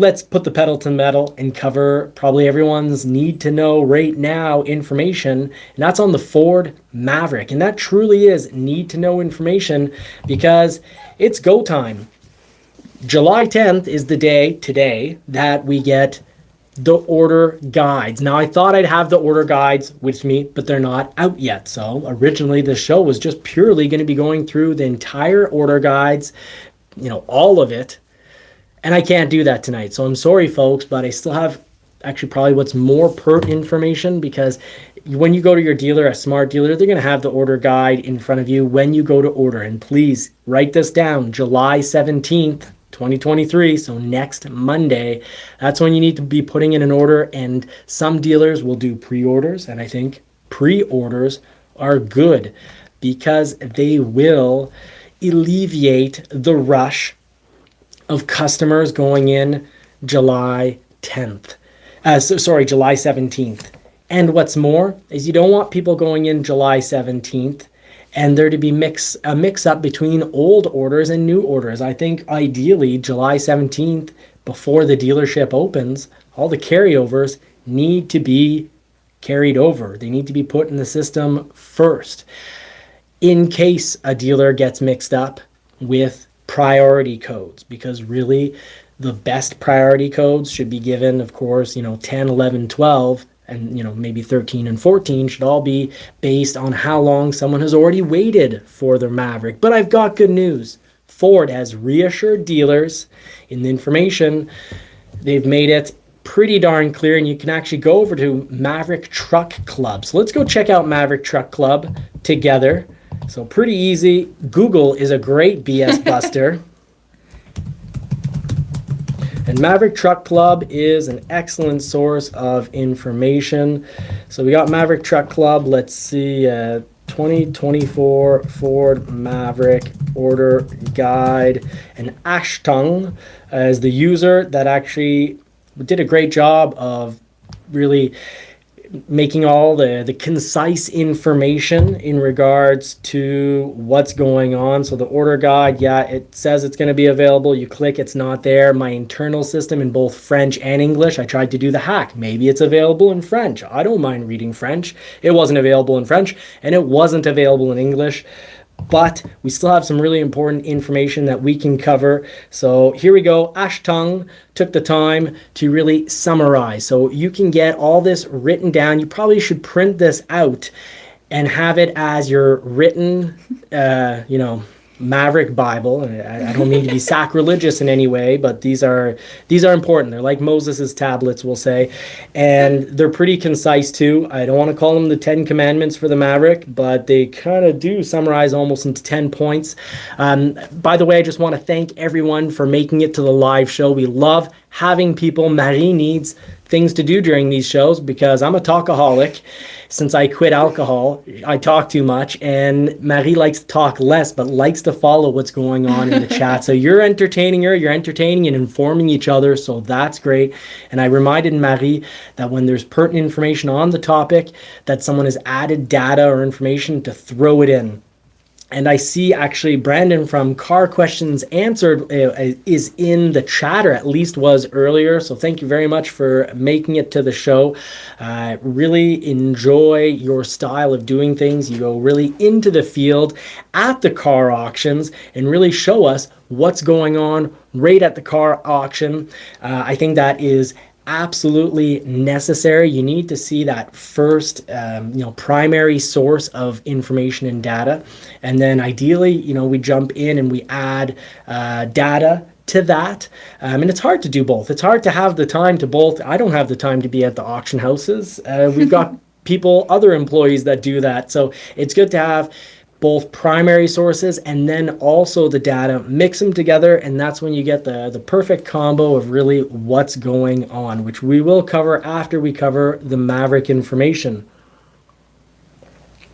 Let's put the pedal to the metal and cover probably everyone's need to know right now information, and that's on the Ford Maverick. And that truly is need to know information because it's go time. July 10th is the day today that we get the order guides. Now I thought I'd have the order guides with me, but they're not out yet. So originally the show was just purely going to be going through the entire order guides, all of it. And I can't do that tonight. So I'm sorry, folks, but I still have actually probably what's more pertinent information, because when you go to your dealer, a smart dealer, they're going to have the order guide in front of you when you go to order. And please write this down, July 17th, 2023, so next Monday. That's when you need to be putting in an order, and some dealers will do pre-orders, and I think pre-orders are good because they will alleviate the rush of customers going in July 10th. July 17th. And what's more is you don't want people going in July 17th and there to be a mix up between old orders and new orders. I think ideally July 17th, before the dealership opens, all the carryovers need to be carried over. They need to be put in the system first, in case a dealer gets mixed up with priority codes, because really the best priority codes should be given, of course, 10, 11, 12, and maybe 13 and 14 should all be based on how long someone has already waited for their Maverick. But I've got good news. Ford has reassured dealers in the information. They've made it pretty darn clear, and you can actually go over to Maverick Truck Club. So let's go check out Maverick Truck Club together. So pretty easy. Google is a great BS buster. And Maverick Truck Club is an excellent source of information. So we got Maverick Truck Club. Let's see, 2024 Ford Maverick order guide. And Ashtung is the user that actually did a great job of really making all the concise information in regards to what's going on. So the order guide, yeah, it says it's going to be available. You click, it's not there. My internal system in both French and English, I tried to do the hack. Maybe it's available in French. I don't mind reading French. It wasn't available in French, and it wasn't available in English. But we still have some really important information that we can cover. So here we go. Ashtung took the time to really summarize. So you can get all this written down. You probably should print this out and have it as your written, Maverick Bible. And I don't mean to be sacrilegious in any way, but these are important. They're like Moses's tablets, we'll say, and they're pretty concise too. I don't want to call them the 10 commandments for the Maverick, but they kind of do summarize almost into 10 points. By the way, I just want to thank everyone for making it to the live show. We love having people. Marie needs things to do during these shows because I'm a talkaholic. Since I quit alcohol, I talk too much, and Marie likes to talk less, but likes to follow what's going on in the chat. So you're entertaining her, you're entertaining and informing each other, so that's great. And I reminded Marie that when there's pertinent information on the topic, that someone has added data or information to throw it in. And I see actually Brandon from Car Questions Answered is in the chat, or at least was earlier. So thank you very much for making it to the show. Really enjoy your style of doing things. You go really into the field at the car auctions and really show us what's going on right at the car auction. I think that is absolutely necessary. You need to see that first, primary source of information and data. And then ideally, we jump in and we add data to that. And it's hard to do both. It's hard to have the time to both. I don't have the time to be at the auction houses. We've got other employees that do that. So it's good to have both primary sources and then also the data, mix them together, and that's when you get the perfect combo of really what's going on, which we will cover after we cover the Maverick information.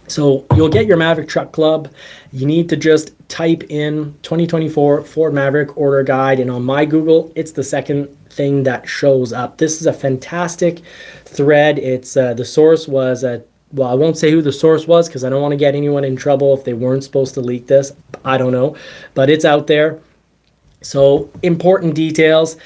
So you'll get your Maverick Truck Club. You need to just type in 2024 Ford Maverick order guide, and on my Google, it's the second thing that shows up. This is a fantastic thread. It's the source was well, I won't say who the source was because I don't want to get anyone in trouble if they weren't supposed to leak this. I don't know, but it's out there. So important details.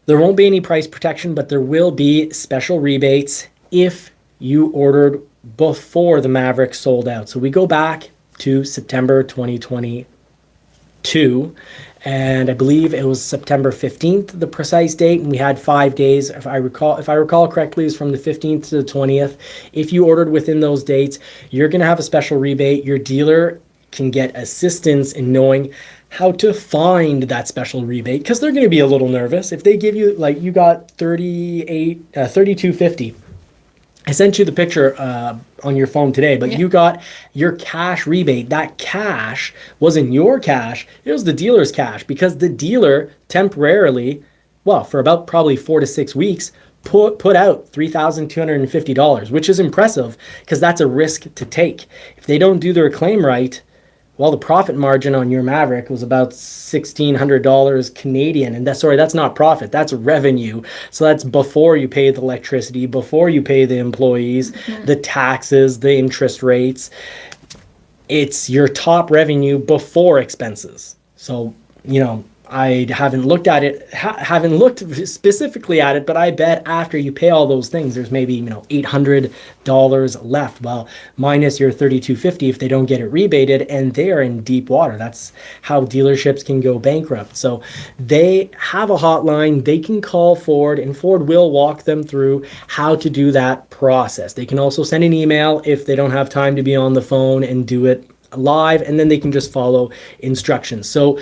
There won't be any price protection, but there will be special rebates if you ordered before the Maverick sold out. So we go back to September 2022, and I believe it was September 15th, the precise date, and we had 5 days. If I recall correctly, it was from the 15th to the 20th. If you ordered within those dates, you're going to have a special rebate. Your dealer can get assistance in knowing how to find that special rebate, because they're going to be a little nervous if they give you, like, you got 3250. I sent you the picture on your phone today, but you got your cash rebate. That cash wasn't your cash, it was the dealer's cash, because the dealer temporarily, well, for about probably 4 to 6 weeks, put out $3,250, which is impressive because that's a risk to take. If they don't do their claim right, well, the profit margin on your Maverick was about $1,600 Canadian. And that's not profit, that's revenue. So that's before you pay the electricity, before you pay the employees, the taxes, the interest rates. It's your top revenue before expenses. So, I haven't looked at it, haven't looked specifically at it, but I bet after you pay all those things, there's maybe, $800 left. Well, minus your $3,250 if they don't get it rebated, and they are in deep water. That's how dealerships can go bankrupt. So they have a hotline. They can call Ford, and Ford will walk them through how to do that process. They can also send an email if they don't have time to be on the phone and do it live, and then they can just follow instructions. So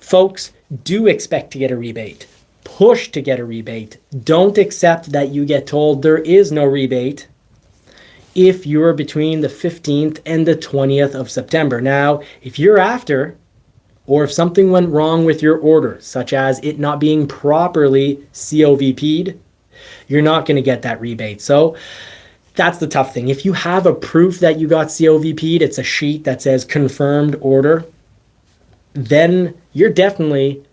folks, do expect to get a rebate. Push to get a rebate. Don't accept that you get told there is no rebate if you're between the 15th and the 20th of September. Now, if you're after, or if something went wrong with your order, such as it not being properly COVP'd, you're not going to get that rebate. So that's the tough thing. If you have a proof that you got COVP'd, it's a sheet that says confirmed order, then you're definitely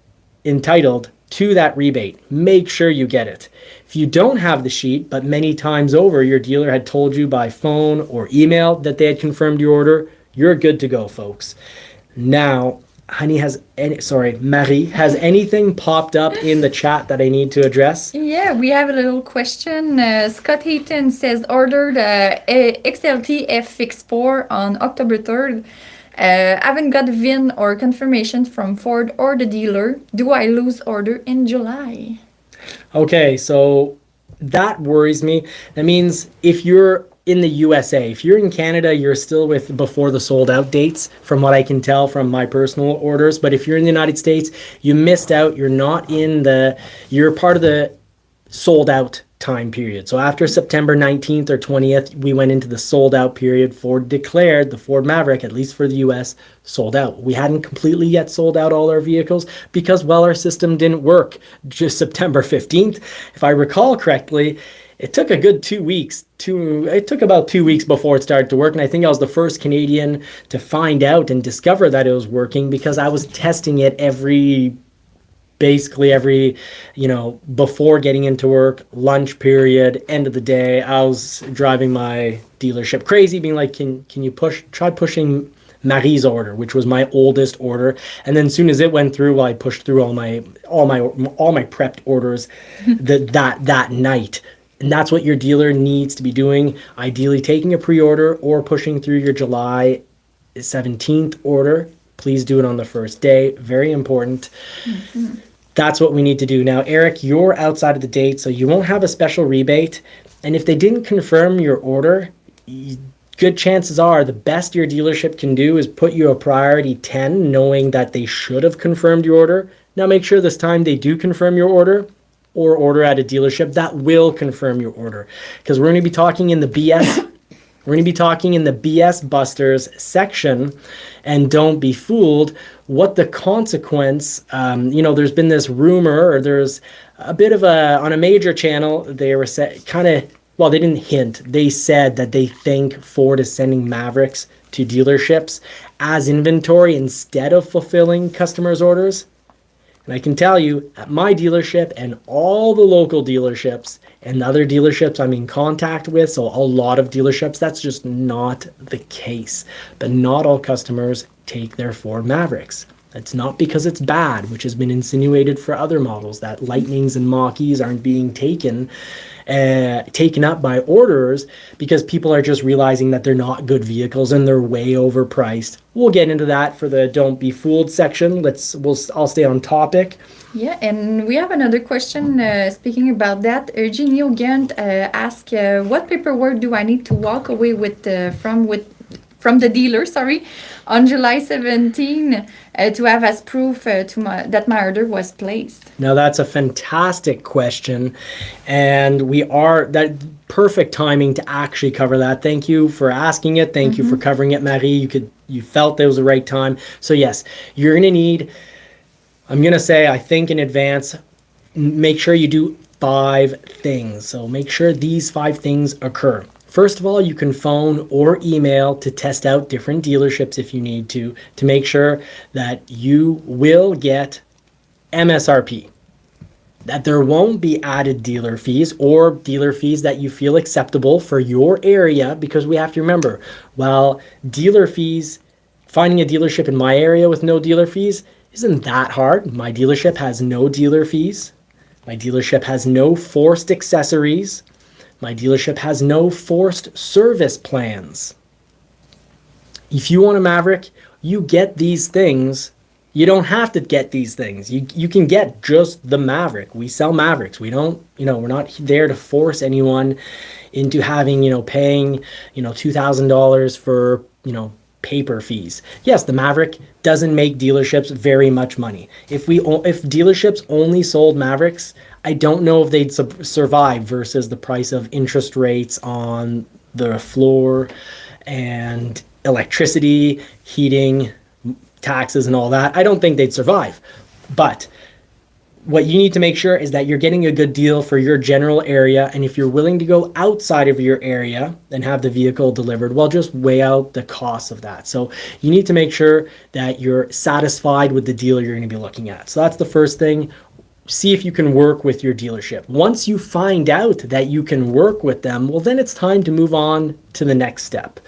entitled to that rebate. Make sure you get it. If you don't have the sheet, but many times over your dealer had told you by phone or email that they had confirmed your order, you're good to go, folks. Now, Marie, has anything popped up in the chat that I need to address? Yeah, we have a little question. Scott Hayton says, ordered XLT FX4 on October 3rd. Haven't got VIN or confirmation from Ford or the dealer. Do I lose order in July? Okay, so that worries me. That means if you're in the USA, if you're in Canada, you're still with before the sold out dates, from what I can tell from my personal orders. But if you're in the United States, you missed out. You're not you're part of the sold out time period. So after September 19th or 20th, we went into the sold out period. Ford declared the Ford Maverick, at least for the US, sold out. We hadn't completely yet sold out all our vehicles because, well, our system didn't work just September 15th. If I recall correctly, it took a good 2 weeks. It took about 2 weeks before it started to work. And I think I was the first Canadian to find out and discover that it was working because I was testing it basically every, before getting into work, lunch period, end of the day. I was driving my dealership crazy, being like, can you try pushing Marie's order, which was my oldest order. And then as soon as it went through, well, I pushed through all my prepped orders that night. And that's what your dealer needs to be doing. Ideally taking a pre-order or pushing through your July 17th order. Please do it on the first day. Very important. Mm-hmm. That's what we need to do. Now, Eric, you're outside of the date, so you won't have a special rebate. And if they didn't confirm your order, good chances are the best your dealership can do is put you a priority 10, knowing that they should have confirmed your order. Now, make sure this time they do confirm your order, or order at a dealership that will confirm your order. Because we're going to be talking in the BS We're going to be talking in the BS Busters section, and don't be fooled what the consequence, there's been this rumor, or there's a bit of on a major channel, they were they didn't hint, they said that they think Ford is sending Mavericks to dealerships as inventory instead of fulfilling customers' orders. And I can tell you, at my dealership and all the local dealerships and other dealerships I'm in contact with, so a lot of dealerships, that's just not the case. But not all customers take their Ford Mavericks. It's not because it's bad, which has been insinuated for other models, that Lightnings and Mach-E's aren't being taken up by orders because people are just realizing that they're not good vehicles and they're way overpriced. We'll get into that for the don't be fooled section. I'll stay on topic. Yeah, and we have another question speaking about that. Eugenio Gant asked, what paperwork do I need to walk away with from the dealer, on July 17 to have as proof that my order was placed? Now that's a fantastic question, and that perfect timing to actually cover that. Thank you for asking it. Thank you for covering it, Marie. You felt there was the right time. So yes, you're going to need, I'm going to say, I think in advance, make sure you do 5 things. So make sure these 5 things occur. First of all, you can phone or email to test out different dealerships if you need to make sure that you will get MSRP, that there won't be added dealer fees or dealer fees that you feel acceptable for your area, because we have to remember, while dealer fees, finding a dealership in my area with no dealer fees isn't that hard. My dealership has no dealer fees. My dealership has no forced accessories. My dealership has no forced service plans. If you want a Maverick, you get these things. You don't have to get these things. You can get just the Maverick. We sell Mavericks. We don't, we're not there to force anyone into having, paying, $2,000 for, paper fees. Yes, the Maverick doesn't make dealerships very much money. If dealerships only sold Mavericks, I don't know if they'd survive versus the price of interest rates on the floor and electricity, heating, taxes, and all that. I don't think they'd survive. But what you need to make sure is that you're getting a good deal for your general area. And if you're willing to go outside of your area and have the vehicle delivered, well, just weigh out the cost of that. So you need to make sure that you're satisfied with the dealer you're going to be looking at. So that's the first thing. See if you can work with your dealership. Once you find out that you can work with them, well, then it's time to move on to the next step.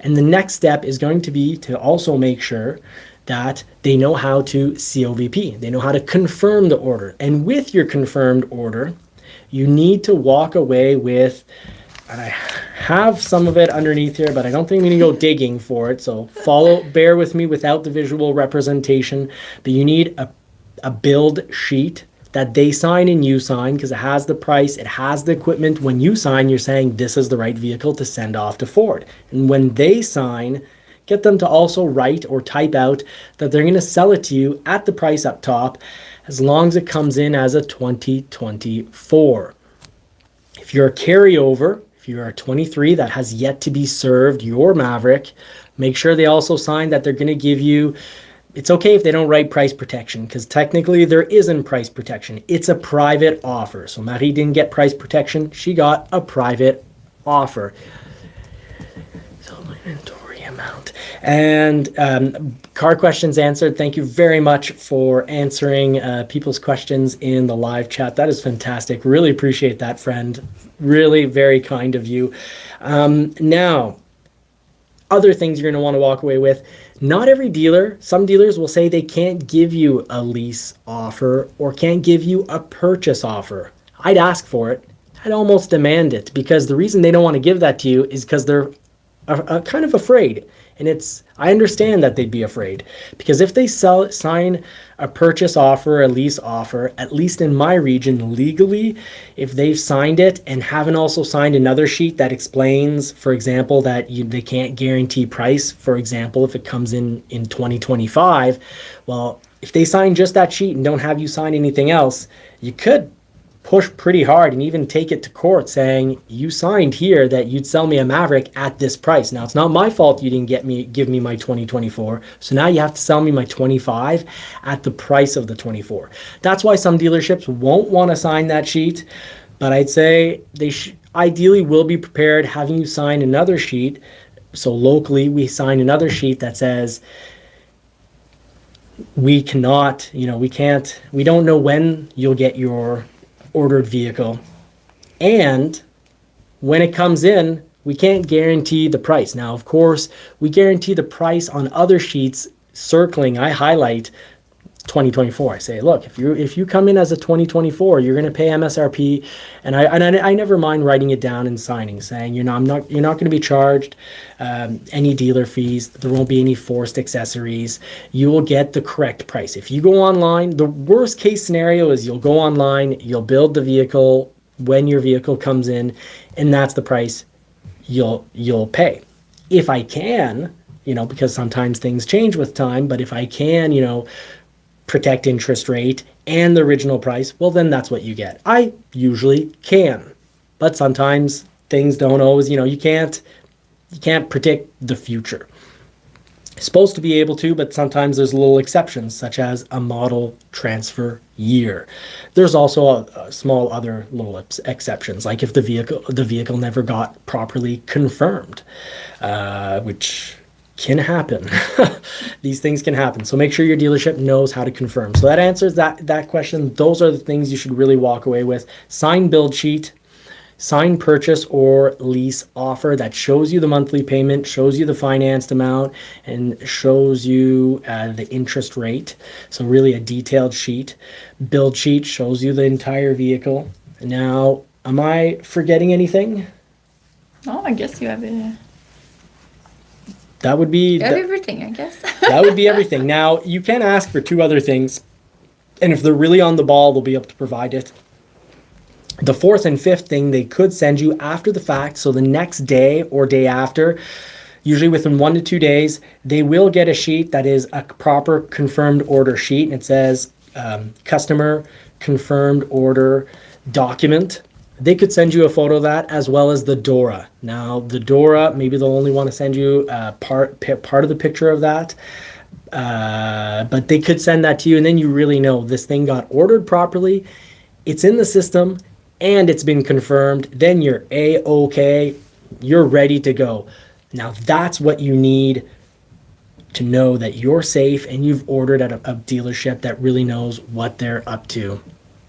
And the next step is going to be to also make sure that they know how to COVP. They know how to confirm the order. And with your confirmed order, you need to walk away with, and I have some of it underneath here, but I don't think I'm gonna go digging for it. So bear with me without the visual representation, but you need a build sheet that they sign and you sign, because it has the price, it has the equipment. When you sign, you're saying this is the right vehicle to send off to Ford. And when they sign, get them to also write or type out that they're going to sell it to you at the price up top, as long as it comes in as a 2024. If you're a carryover, if you're a 23 that has yet to be served your Maverick, make sure they also sign that they're going to give you, it's okay if they don't write price protection, because technically there isn't price protection. It's a private offer. So Marie didn't get price protection. She got a private offer. So inventory amount. And car questions answered. Thank you very much for answering people's questions in the live chat. That is fantastic. Really appreciate that, friend. Really very kind of you. Now, other things you're going to want to walk away with. Not every dealer, some dealers will say they can't give you a lease offer or can't give you a purchase offer. I'd ask for it. I'd almost demand it, because the reason they don't want to give that to you is because they're kind of afraid. And I understand that they'd be afraid, because if they sign a purchase offer, a lease offer, at least in my region legally, if they've signed it and haven't also signed another sheet that explains, for example, that they can't guarantee price, for example, if it comes in 2025, well, if they sign just that sheet and don't have you sign anything else, you could push pretty hard and even take it to court saying you signed here that you'd sell me a Maverick at this price. Now, it's not my fault you didn't give me my 2024. So now you have to sell me my 25 at the price of the 24. That's why some dealerships won't want to sign that sheet, but I'd say they ideally will be prepared having you sign another sheet. So locally, we sign another sheet that says we cannot, we don't know when you'll get your ordered vehicle, and when it comes in, we can't guarantee the price. Now, of course, we guarantee the price on other sheets circling. I highlight 2024. I say, look, if you come in as a 2024, you're going to pay MSRP, and I never mind writing it down and signing, saying, you're not going to be charged any dealer fees. There won't be any forced accessories. You will get the correct price. If you go online, the worst case scenario is you'll go online, you'll build the vehicle when your vehicle comes in, and that's the price you'll pay. If I can, because sometimes things change with time, but if I can, protect interest rate and the original price, well, then that's what you get. I usually can, but sometimes things don't always, you can't predict the future. Supposed to be able to, but sometimes there's little exceptions, such as a model transfer year. There's also a small other little exceptions, like if the vehicle never got properly confirmed, which can happen. These things can happen. So make sure your dealership knows how to confirm. So that answers that question. Those are the things you should really walk away with. Sign build sheet, sign purchase or lease offer that shows you the monthly payment, shows you the financed amount, and shows you the interest rate. So really a detailed sheet. Build sheet shows you the entire vehicle. Now, am I forgetting anything? Oh, I guess you have it. That would be everything, I guess. That would be everything. Now, you can ask for two other things, and if they're really on the ball, they'll be able to provide it. The fourth and fifth thing they could send you after the fact, so the next day or day after, usually within 1 to 2 days, they will get a sheet that is a proper confirmed order sheet, and it says customer confirmed order document. They could send you a photo of that, as well as the DORA. Now, the DORA, maybe they'll only want to send you part of the picture of that, but they could send that to you, and then you really know this thing got ordered properly, it's in the system, and it's been confirmed. Then you're A-okay, you're ready to go. Now, that's what you need to know that you're safe and you've ordered at a dealership that really knows what they're up to.